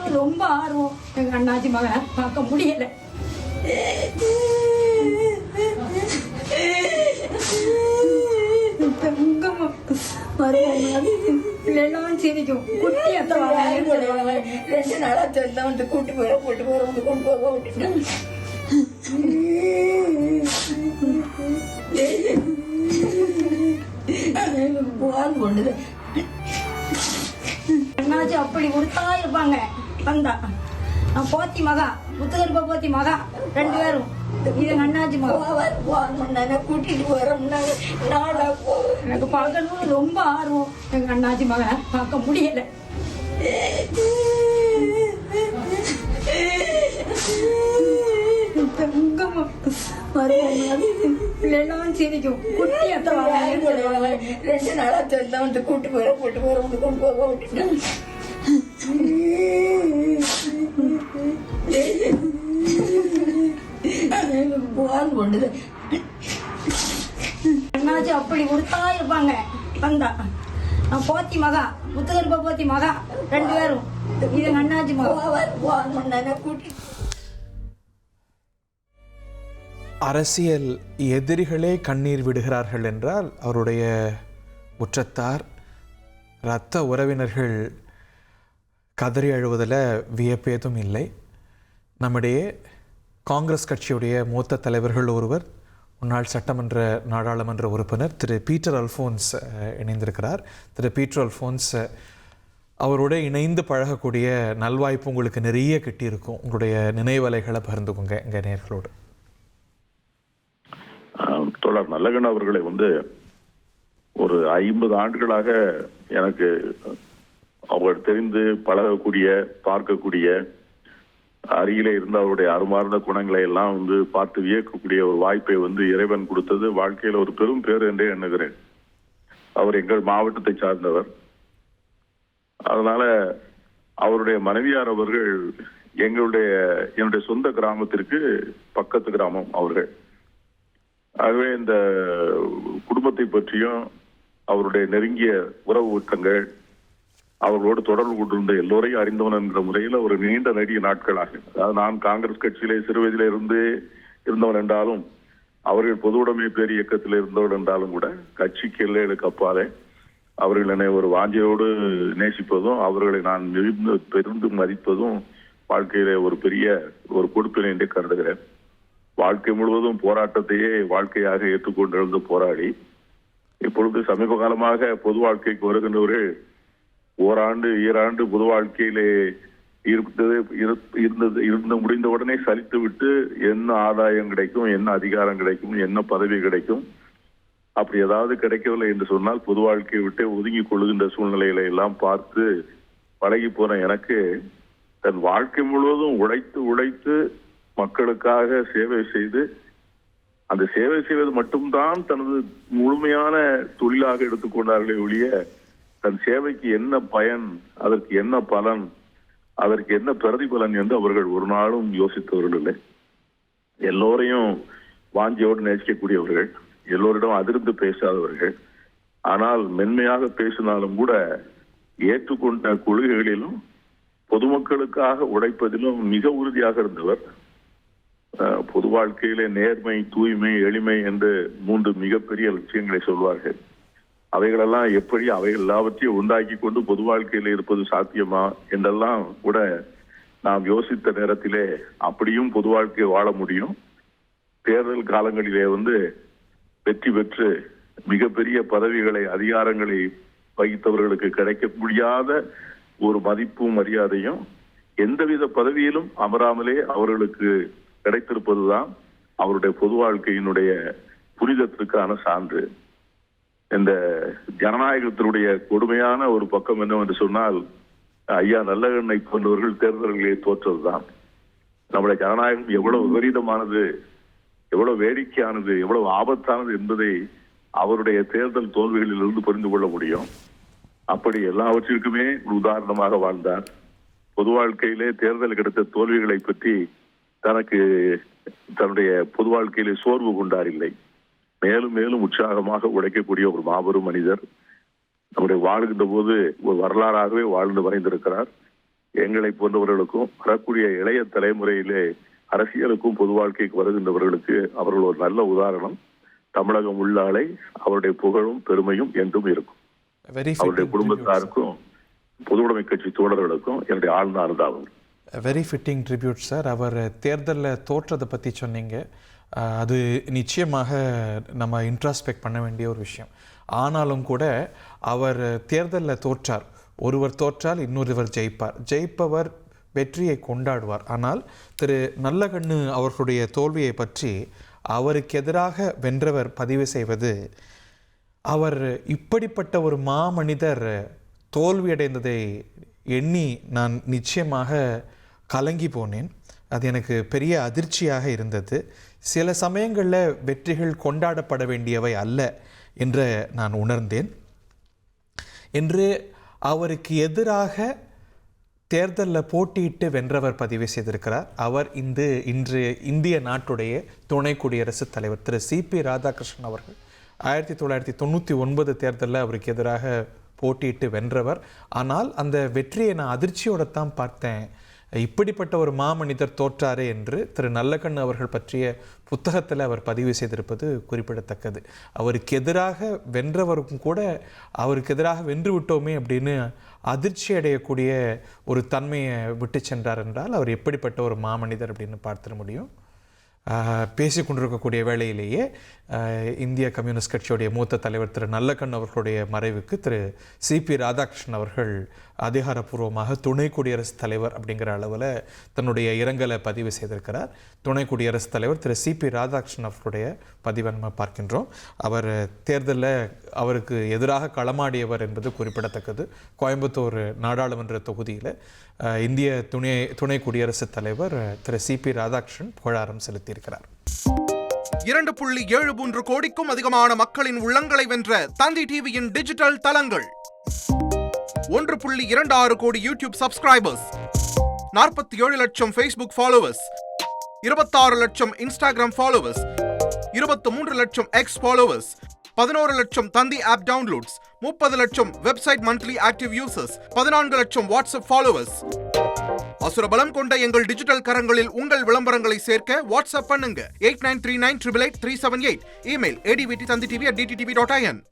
பார்க்கணும்னு ரொம்ப ஆர்வம். எங்க அண்ணாச்சி மகனை பார்க்க முடியல. பிள்ளைலாம் சிரிக்கும். குட்டி அத்தை வாங்க 2 நாளா சொல்ல வந்து கூட்டு போக விட்டுட்டேன். அண்ணாச்சி அப்படி உடுத்தா இருப்பாங்க. வந்தா போத்தி மகா, முத்துகருப்ப போத்தி மகா 2 பேரும். இது அண்ணாச்சி மகா கூட்டிட்டு வரோம்னா எனக்கு பார்க்கணும்னு ரொம்ப ஆர்வம். எங்க அண்ணாச்சி மகனை பார்க்க முடியல. பிள்ளைலாம் சிரிக்கும். குட்டி அத்தை வாங்க 2 நாளா சொல்ல வந்து கூட்டு போக விட்டுட்டேன். அண்ணாச்சி அப்படி உடுத்தா இருப்பாங்க. வந்தா போத்தி மகா, முத்துகருப்ப போத்தி மகா 2 பேரும். இது அண்ணாச்சி மகா கூட்டி அரசியல் எதிரிகளே கண்ணீர் விடுகிறார்கள் என்றால் அவருடைய உற்றத்தார் இரத்த உறவினர்கள் கதறி அழுவதில் வியப்பேதும் இல்லை. நம்முடைய காங்கிரஸ் கட்சியுடைய மூத்த தலைவர்கள் ஒருவர், முன்னாள் சட்டமன்ற நாடாளுமன்ற உறுப்பினர் திரு பீட்டர் அல்ஃபோன்ஸ் இணைந்திருக்கிறார். திரு பீட்டர் அல்ஃபோன்ஸ், அவரோட இணைந்து பழகக்கூடிய நல்வாய்ப்பு உங்களுக்கு நிறைய கிட்டியிருக்கும். உங்களுடைய நினைவலைகளை பகிர்ந்துக்குங்க எங்கள் நேயர்களோடு. தோழர் நல்லகண்ண அவர்களை ஒரு 50 ஆண்டுகளாக எனக்கு அவர் தெரிந்து பழகக்கூடிய, பார்க்கக்கூடிய, அருகிலே இருந்த அவருடைய அருமார்ந்த குணங்களை எல்லாம் பார்த்து வியக்கக்கூடிய ஒரு வாய்ப்பை இறைவன் கொடுத்தது வாழ்க்கையில் ஒரு பெரும் பேர் என்றே எண்ணுகிறேன். அவர் எங்கள் மாவட்டத்தை சார்ந்தவர். அதனால அவருடைய மனைவியார் அவர்கள் என்னுடைய சொந்த கிராமத்திற்கு பக்கத்து கிராமம் அவர்கள். ஆகவே இந்த குடும்பத்தை பற்றியும் அவருடைய நெருங்கிய உறவு வட்டங்கள், அவர்களோடு தொடர்பு கொண்டிருந்த எல்லோரையும் அறிந்தவன் என்ற முறையில் ஒரு நீண்ட நெடிய நாட்களாக, அதாவது நான் காங்கிரஸ் கட்சியிலே சிறு வயதிலே இருந்தவன் என்றாலும், அவர்கள் பொது உடைமை பேர் இயக்கத்தில் இருந்தவன் என்றாலும் கூட கட்சிக்கு எல்லைகளுக்கு அப்பாலே அவர்கள் என்னை ஒரு வாஞ்சையோடு நேசிப்பதும் அவர்களை நான் பெருந்து மதிப்பதும் வாழ்க்கையிலே ஒரு பெரிய ஒரு கொடுப்பினை என்றே கருதுகிறேன். வாழ்க்கை முழுவதும் போராட்டத்தையே வாழ்க்கையாக ஏற்றுக்கொண்டிருந்த போராடி இப்பொழுது சமீப காலமாக பொது வாழ்க்கைக்கு வருகின்றவர்கள் ஓராண்டு 2 ஆண்டு பொது வாழ்க்கையிலே இருந்த முடிந்தவுடனே சலித்து விட்டு என்ன ஆதாயம் கிடைக்கும், என்ன அதிகாரம் கிடைக்கும், என்ன பதவி கிடைக்கும், அப்படி ஏதாவது கிடைக்கவில்லை என்று சொன்னால் பொது வாழ்க்கையை விட்டே ஒதுங்கி கொள்ளுகின்ற சூழ்நிலைகளை எல்லாம் பார்த்து பழகி போன எனக்கு தன் வாழ்க்கை முழுவதும் உழைத்து மக்களுக்காக சேவை செய்து, அந்த சேவை செய்வது மட்டும்தான் தனது முழுமையான தொழிலாக எடுத்துக்கொண்டார்களே ஒழிய தன் சேவைக்கு என்ன பயன், அதற்கு என்ன பலன், அதற்கு என்ன பிரதிபலன் என்று அவர்கள் ஒரு நாளும் யோசித்தவர்கள் இல்லை. எல்லோரையும் வாஞ்சியோடு நேசிக்கக்கூடியவர்கள், எல்லோரிடம் அதிர்ந்து பேசாதவர்கள். ஆனால் மென்மையாக பேசினாலும் கூட ஏற்றுக்கொண்ட கொள்கைகளிலும் பொதுமக்களுக்காக உழைப்பதிலும் மிக உறுதியாக இருந்தவர். பொது வாழ்க்கையிலே நேர்மை, தூய்மை, எளிமை என்று 3 மிகப்பெரிய லட்சியங்களை சொல்வார்கள். அவைகளெல்லாம் எப்படி, அவைகள் எல்லாவற்றையும் உண்டாக்கி கொண்டு பொது வாழ்க்கையில் இருப்பது சாத்தியமா என்றெல்லாம் கூட நாம் யோசித்த நேரத்திலே அப்படியும் பொது வாழ்க்கையை வாழ முடியும். தேர்தல் காலங்களிலே வெற்றி பெற்று மிகப்பெரிய பதவிகளை, அதிகாரங்களை வகித்தவர்களுக்கு கிடைக்க முடியாத ஒரு மதிப்பும் மரியாதையும் எந்தவித பதவியிலும் அமராமலே அவர்களுக்கு கிடைத்திருப்பதுதான் அவருடைய பொது வாழ்க்கையினுடைய புனிதத்திற்கான சான்று. இந்த ஜனநாயகத்தினுடைய கொடுமையான ஒரு பக்கம் என்னவென்று சொன்னால், ஐயா நல்லகண்ணை போன்றவர்கள் தேர்தல்களே தோற்றதுதான். நம்முடைய ஜனநாயகம் எவ்வளவு விபரீதமானது, எவ்வளவு வேடிக்கையானது, எவ்வளவு ஆபத்தானது என்பதை அவருடைய தேர்தல் தோல்விகளிலிருந்து புரிந்து கொள்ள முடியும். அப்படி எல்லாவற்றிற்குமே உதாரணமாக வாழ்ந்தார். பொது வாழ்க்கையிலே தேர்தல் கிடைத்த தோல்விகளை பற்றி தன்னுடைய பொது வாழ்க்கையிலே சோர்வு கொண்டார் இல்லை. மேலும் மேலும் உற்சாகமாக உழைக்கக்கூடிய ஒரு மாபெரும் மனிதர். நம்முடைய வாழ்கின்ற போது ஒரு வரலாறாகவே வாழ்ந்து மறைந்திருக்கிறார். எங்களை போன்றவர்களுக்கும் வரக்கூடிய இளைய தலைமுறையிலே அரசியலுக்கும் பொது வாழ்க்கைக்கு வருகின்றவர்களுக்கு அவர்கள் ஒரு நல்ல உதாரணம். தமிழகம் உள்ளாலை அவருடைய புகழும் பெருமையும் என்றும் இருக்கும். அவருடைய குடும்பத்தாருக்கும் பொதுவுடைமை கட்சி தோழர்களுக்கும் என்னுடைய ஆழ்ந்த அனுதாபம். Very fitting tribute sir. அவர் தேர்தலில் தோற்றதை பற்றி சொன்னீங்க. அது நிச்சயமாக நம்ம இன்ட்ராஸ்பெக்ட் பண்ண வேண்டிய ஒரு விஷயம். ஆனாலும் கூட அவர் தேர்தலில் தோற்றார். ஒருவர் தோற்றால் இன்னொருவர் ஜெயிப்பார். ஜெயிப்பவர் வெற்றியை கொண்டாடுவார். ஆனால் திரு நல்லகண்ணு அவர்களுடைய தோல்வியை பற்றி அவருக்கு எதிராக வென்றவர் பதிவு செய்வது, அவர் இப்படிப்பட்ட ஒரு மாமனிதர் தோல்வியடைந்ததை எண்ணி நான் நிச்சயமாக கலங்கி போனேன். அது எனக்கு பெரிய அதிர்ச்சியாக இருந்தது. சில சமயங்களில் வெற்றிகள் கொண்டாடப்பட வேண்டியவை அல்ல என்று நான் உணர்ந்தேன். என்று அவருக்கு எதிராக தேர்தலில் போட்டியிட்டு வென்றவர் பதிவு செய்திருக்கிறார். அவர் இன்று இந்திய நாட்டுடைய துணை குடியரசுத் தலைவர் திரு சிபி ராதாகிருஷ்ணன் அவர்கள் 1999 தேர்தலில் அவருக்கு எதிராக போட்டியிட்டு வென்றவர். ஆனால் அந்த வெற்றியை நான் அதிர்ச்சியோடு தான் பார்த்தேன். இப்படிப்பட்ட ஒரு மாமனிதர் தோற்றாரே என்று திரு நல்லகண்ணு அவர்கள் பற்றிய புத்தகத்தில் அவர் பதிவு செய்திருப்பது குறிப்பிடத்தக்கது. அவருக்கு எதிராக வென்றவருக்கும் கூட அவருக்கு எதிராக வென்று விட்டோமே அப்படின்னு அதிர்ச்சி அடையக்கூடிய ஒரு தன்மையை விட்டு சென்றார் என்றால் அவர் எப்படிப்பட்ட ஒரு மாமனிதர் அப்படின்னு பார்த்துட முடியும். பேசி கொண்டிருக்கக்கூடிய வேளையிலேயே இந்திய கம்யூனிஸ்ட் கட்சியுடைய மூத்த தலைவர் திரு நல்லகண்ணு அவர்களுடைய மறைவுக்கு திரு சிபி ராதாகிருஷ்ணன் அவர்கள் அதிகாரப்பூர்வமாக துணை குடியரசுத் தலைவர் அப்படிங்கிற அளவில் தன்னுடைய இரங்கலை பதிவு செய்திருக்கிறார். துணை குடியரசுத் தலைவர் திரு சிபி ராதாகிருஷ்ணன் அவர்களுடைய பதிவை நம்ம பார்க்கின்றோம். அவர் தேர்தலில் அவருக்கு எதிராக களமாடியவர் என்பது குறிப்பிடத்தக்கது. கோயம்புத்தூர் நாடாளுமன்ற தொகுதியில் இந்திய துணை குடியரசுத் தலைவர் திரு சிபி ராதாகிருஷ்ணன் புகழாரம் செலுத்தியிருக்கிறார். 2.73 கோடிக்கும் அதிகமான மக்களின் உள்ளங்களை வென்ற தந்தி டிவியின் டிஜிட்டல் தளங்கள், 1.26 கோடி யூடியூப் சப்ஸ்கிரைபர்ஸ், 47 லட்சம் ஃபேஸ்புக் ஃபாலோவர்ஸ், 26 லட்சம் இன்ஸ்டாகிராம் ஃபாலோவர்ஸ், 23 லட்சம் எக்ஸ் ஃபாலோவர்ஸ், 11 லட்சம் தந்தி ஆப் டவுன்லோட்ஸ், 30 லட்சம் வெப்சைட் மந்த்லி ஆக்டிவ் யூசர்ஸ், 14 லட்சம் வாட்ஸ்அப் ஃபாலோவர்ஸ். அசுரபலம் கொண்ட எங்கள் டிஜிட்டல் கரங்களில் உங்கள் விளம்பரங்களை சேர்க்க வாட்ஸ்அப் பண்ணுங்க 8939888378. Email advttanditv@dttv.in.